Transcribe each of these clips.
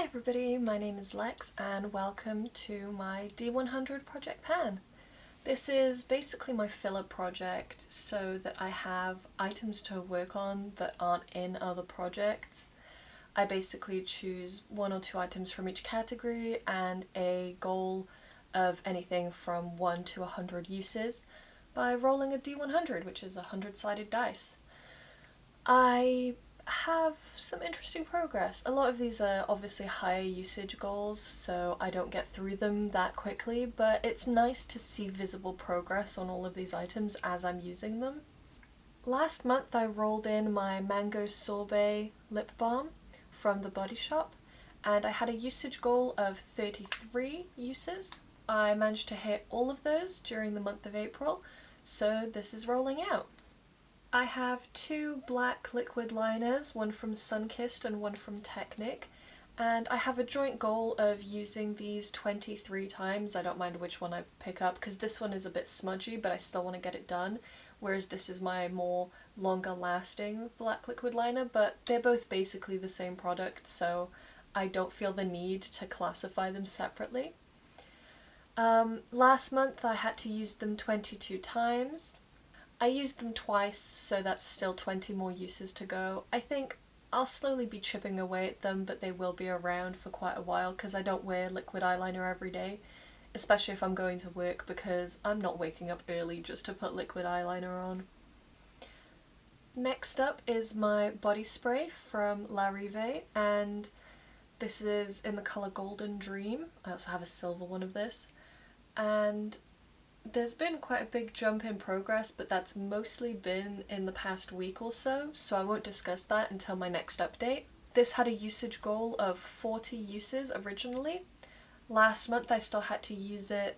everybody, my name is Lex and welcome to my D100 Project Pan. This is basically my filler project so that I have items to work on that aren't in other projects. I basically choose one or two items from each category and a goal of anything from 1 to 100 uses by rolling a D100, which is a 100-sided dice. I have some interesting progress. A lot of these are obviously higher usage goals, so I don't get through them that quickly, but it's nice to see visible progress on all of these items as I'm using them. Last month I rolled in my Mango Sorbet lip balm from the Body Shop, and I had a usage goal of 33 uses. I managed to hit all of those during the month of April, so this is rolling out. I have two black liquid liners, one from Sunkissed and one from Technic, and I have a joint goal of using these 23 times. I don't mind which one I pick up because this one is a bit smudgy, but I still want to get it done, whereas this is my more longer lasting black liquid liner, but they're both basically the same product, so I don't feel the need to classify them separately. Last month I had to use them 22 times. I used them twice, so that's still 20 more uses to go. I think I'll slowly be chipping away at them, but they will be around for quite a while because I don't wear liquid eyeliner every day, especially if I'm going to work, because I'm not waking up early just to put liquid eyeliner on. Next up is my body spray from La Rive, and this is in the colour Golden Dream. I also have a silver one of this, and there's been quite a big jump in progress, but that's mostly been in the past week or so, so I won't discuss that until my next update. This had a usage goal of 40 uses originally. Last month I still had to use it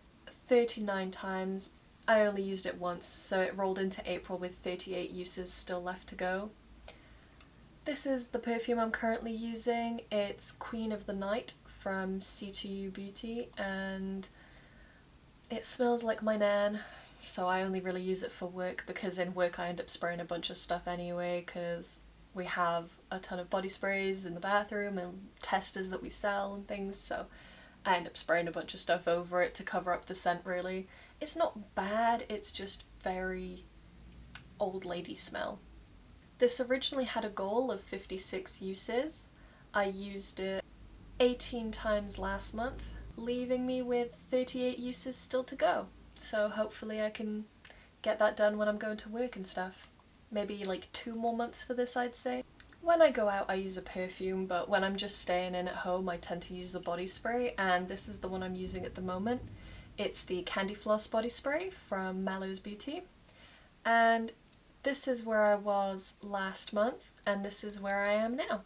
39 times. I only used it once, so it rolled into April with 38 uses still left to go. This is the perfume I'm currently using. It's Queen of the Night from C2U Beauty, and it smells like my nan, so I only really use it for work because in work I end up spraying a bunch of stuff anyway because we have a ton of body sprays in the bathroom and testers that we sell and things, so I end up spraying a bunch of stuff over it to cover up the scent really. It's not bad, it's just very old lady smell. This originally had a goal of 56 uses. I used it 18 times last month, leaving me with 38 uses still to go. So hopefully I can get that done when I'm going to work and stuff. Maybe like 2 more months for this, I'd say. When I go out I use a perfume, but when I'm just staying in at home I tend to use a body spray, and this is the one I'm using at the moment. It's the Candy Floss body spray from Mallow's Beauty, and this is where I was last month and this is where I am now.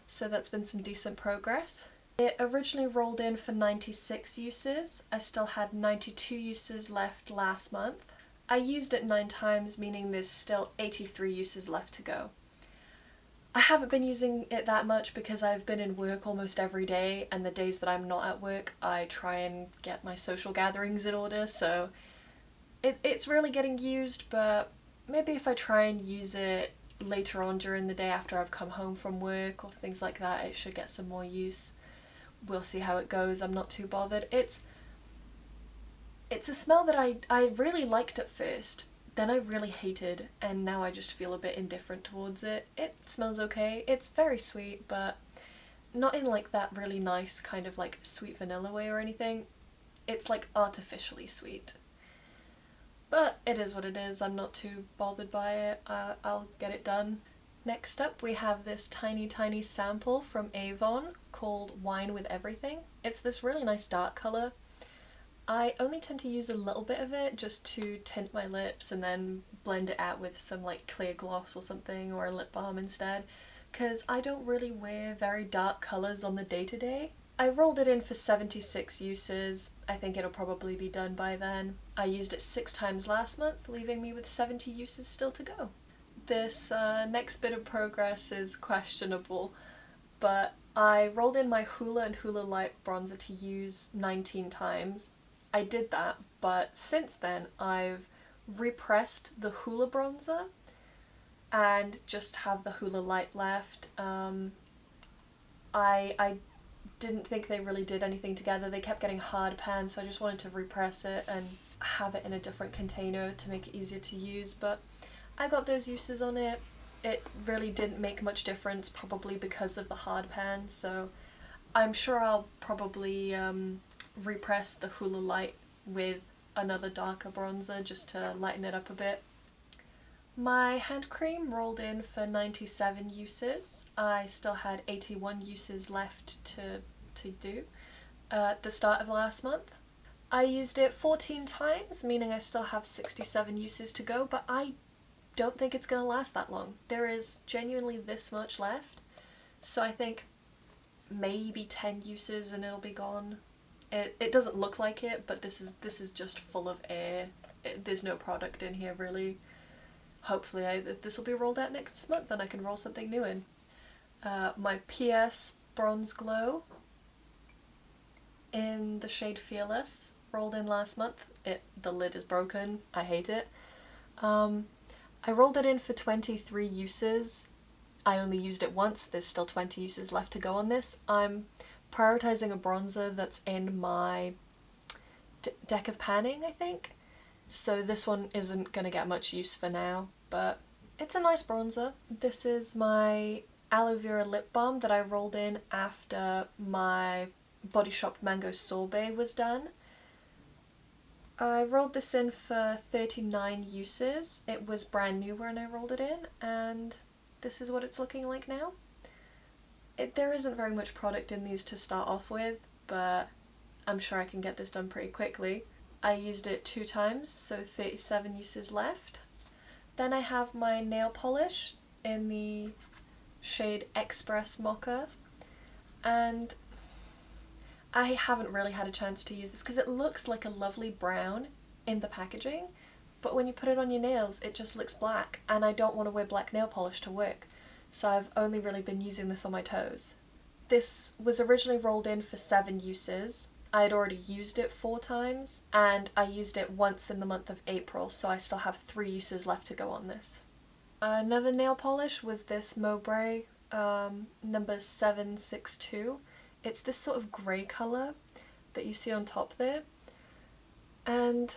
So that's been some decent progress. It originally rolled in for 96 uses. I still had 92 uses left last month. I used it 9 times, meaning there's still 83 uses left to go. I haven't been using it that much because I've been in work almost every day, and the days that I'm not at work I try and get my social gatherings in order, so it's really getting used, but maybe if I try and use it later on during the day after I've come home from work or things like that, it should get some more use. We'll see how it goes. I'm not too bothered. It's a smell that I really liked at first, then I really hated, and now I just feel a bit indifferent towards it. It smells okay. It's very sweet, but not in like that really nice kind of like sweet vanilla way or anything. It's like artificially sweet. But it is what it is. I'm not too bothered by it. I'll get it done. Next up we have this tiny sample from Avon called Wine with Everything. It's this really nice dark colour. I only tend to use a little bit of it just to tint my lips and then blend it out with some like clear gloss or something, or a lip balm instead, because I don't really wear very dark colours on the day-to-day. I rolled it in for 76 uses. I think it'll probably be done by then. I used it 6 times last month, leaving me with 70 uses still to go. This next bit of progress is questionable, but I rolled in my Hoola and Hoola Light bronzer to use 19 times. I did that, but since then I've repressed the Hoola bronzer and just have the Hoola Light left. I didn't think they really did anything together. They kept getting hard pans, so I just wanted to repress it and have it in a different container to make it easier to use, but I got those uses on it. It really didn't make much difference, probably because of the hard pan, so I'm sure I'll probably repress the Hula Light with another darker bronzer just to lighten it up a bit. My hand cream rolled in for 97 uses. I still had 81 uses left to do at the start of last month. I used it 14 times, meaning I still have 67 uses to go, but I don't think it's going to last that long. There is genuinely this much left, so I think maybe 10 uses and it'll be gone. It doesn't look like it, but this is just full of air. There's no product in here really. Hopefully this will be rolled out next month and I can roll something new in. My PS Bronze Glow in the shade Fearless rolled in last month. The lid is broken. I hate it. I rolled it in for 23 uses. I only used it once. There's still 20 uses left to go on this. I'm prioritizing a bronzer that's in my deck of panning, I think. So this one isn't going to get much use for now, but it's a nice bronzer. This is my aloe vera lip balm that I rolled in after my Body Shop Mango Sorbet was done. I rolled this in for 39 uses. It was brand new when I rolled it in, and this is what it's looking like now. There isn't very much product in these to start off with, but I'm sure I can get this done pretty quickly. I used it 2 times, so 37 uses left. Then I have my nail polish in the shade Express Mocha, and I haven't really had a chance to use this because it looks like a lovely brown in the packaging, but when you put it on your nails it just looks black, and I don't want to wear black nail polish to work, so I've only really been using this on my toes. This was originally rolled in for 7 uses. I had already used it 4 times, and I used it once in the month of April, so I still have 3 uses left to go on this. Another nail polish was this Mowbray number 762. It's this sort of grey colour that you see on top there, and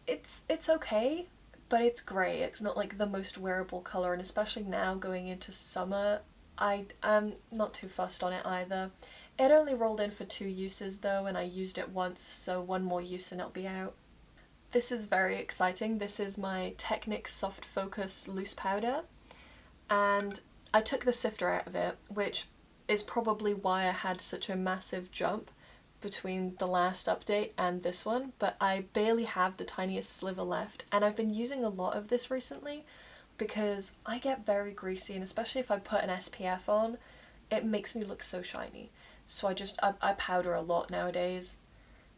it's okay, but it's grey. It's not like the most wearable colour, and especially now going into summer, I'm not too fussed on it either. It only rolled in for 2 uses though, and I used it once, so 1 more use and it'll be out. This is very exciting. This is my Technic Soft Focus Loose Powder, and I took the sifter out of it, which is probably why I had such a massive jump between the last update and this one, but I barely have the tiniest sliver left, and I've been using a lot of this recently because I get very greasy, and especially if I put an SPF on, it makes me look so shiny. So I powder a lot nowadays.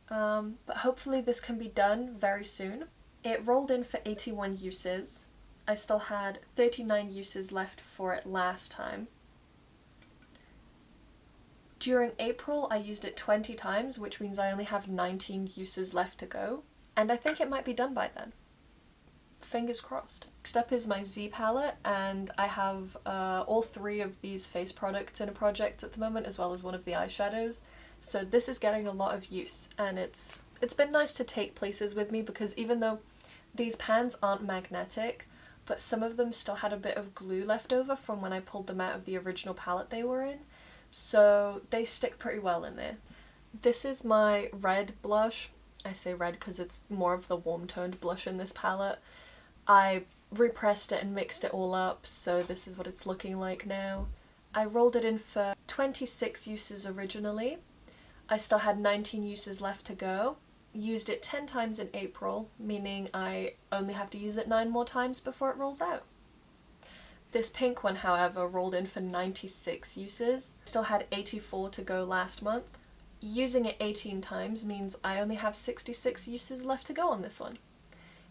But hopefully this can be done very soon. It rolled in for 81 uses. I still had 39 uses left for it last time. During April I used it 20 times, which means I only have 19 uses left to go, and I think it might be done by then. Fingers crossed. Next up is my Z palette, and I have all 3 of these face products in a project at the moment, as well as one of the eyeshadows, so this is getting a lot of use, and it's been nice to take places with me, because even though these pans aren't magnetic, but some of them still had a bit of glue left over from when I pulled them out of the original palette they were in, so they stick pretty well in there. This is my red blush. I say red because it's more of the warm toned blush in this palette. I repressed it and mixed it all up, so this is what it's looking like now. I rolled it in for 26 uses originally. I still had 19 uses left to go. Used it 10 times in April, meaning I only have to use it 9 more times before it rolls out. This pink one, however, rolled in for 96 uses. Still had 84 to go last month. Using it 18 times means I only have 66 uses left to go on this one.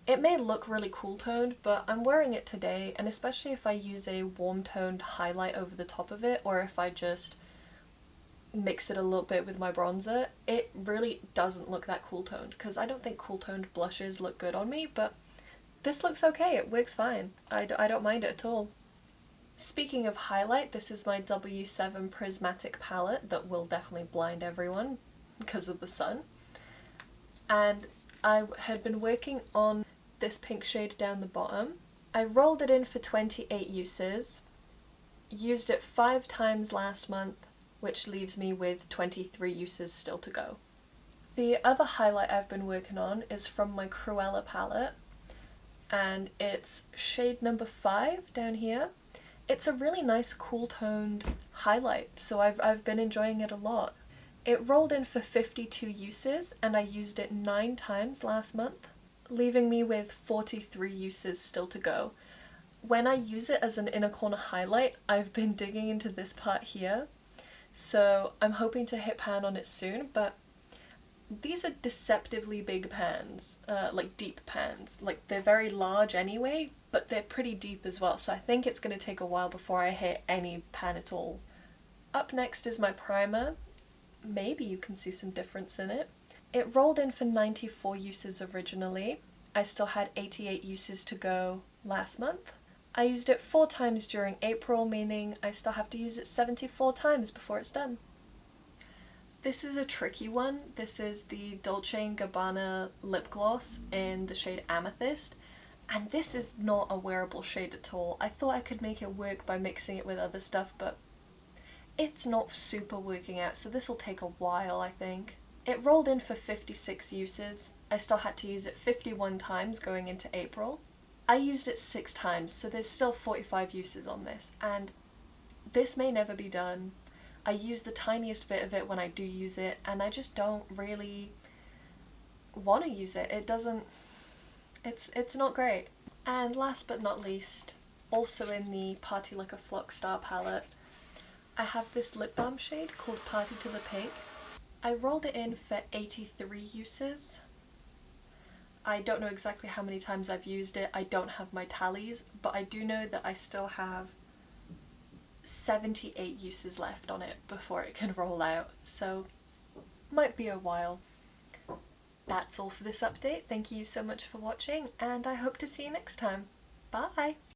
It may look really cool toned, but I'm wearing it today, and especially if I use a warm toned highlight over the top of it, or if I just mix it a little bit with my bronzer, it really doesn't look that cool toned, because I don't think cool toned blushes look good on me, but this looks okay, it works fine. I don't mind it at all. Speaking of highlight, this is my W7 Prismatic palette that will definitely blind everyone because of the sun. And I had been working on this pink shade down the bottom. I rolled it in for 28 uses, used it 5 times last month, which leaves me with 23 uses still to go. The other highlight I've been working on is from my Cruella palette, and it's shade number 5 down here. It's a really nice cool toned highlight, so I've been enjoying it a lot. It rolled in for 52 uses and I used it 9 times last month, leaving me with 43 uses still to go. When I use it as an inner corner highlight, I've been digging into this part here, so I'm hoping to hit pan on it soon, but these are deceptively big pans, like deep pans. Like, they're very large anyway, but they're pretty deep as well, so I think it's going to take a while before I hit any pan at all. Up next is my primer. Maybe you can see some difference in it. It rolled in for 94 uses originally. I still had 88 uses to go last month. I used it 4 times during April, meaning I still have to use it 74 times before it's done. This is a tricky one. This is the Dolce & Gabbana lip gloss in the shade Amethyst, and this is not a wearable shade at all. I thought I could make it work by mixing it with other stuff, but it's not super working out, so this will take a while, I think. It rolled in for 56 uses. I still had to use it 51 times going into April. I used it 6 times, so there's still 45 uses on this, and this may never be done. I use the tiniest bit of it when I do use it, and I just don't really want to use it. It's not great. And last but not least, also in the Party Like a Flock Star palette, I have this lip balm shade called Party to the Pig. I rolled it in for 83 uses. I don't know exactly how many times I've used it, I don't have my tallies, but I do know that I still have 78 uses left on it before it can roll out, so might be a while. That's all for this update. Thank you so much for watching, and I hope to see you next time. Bye!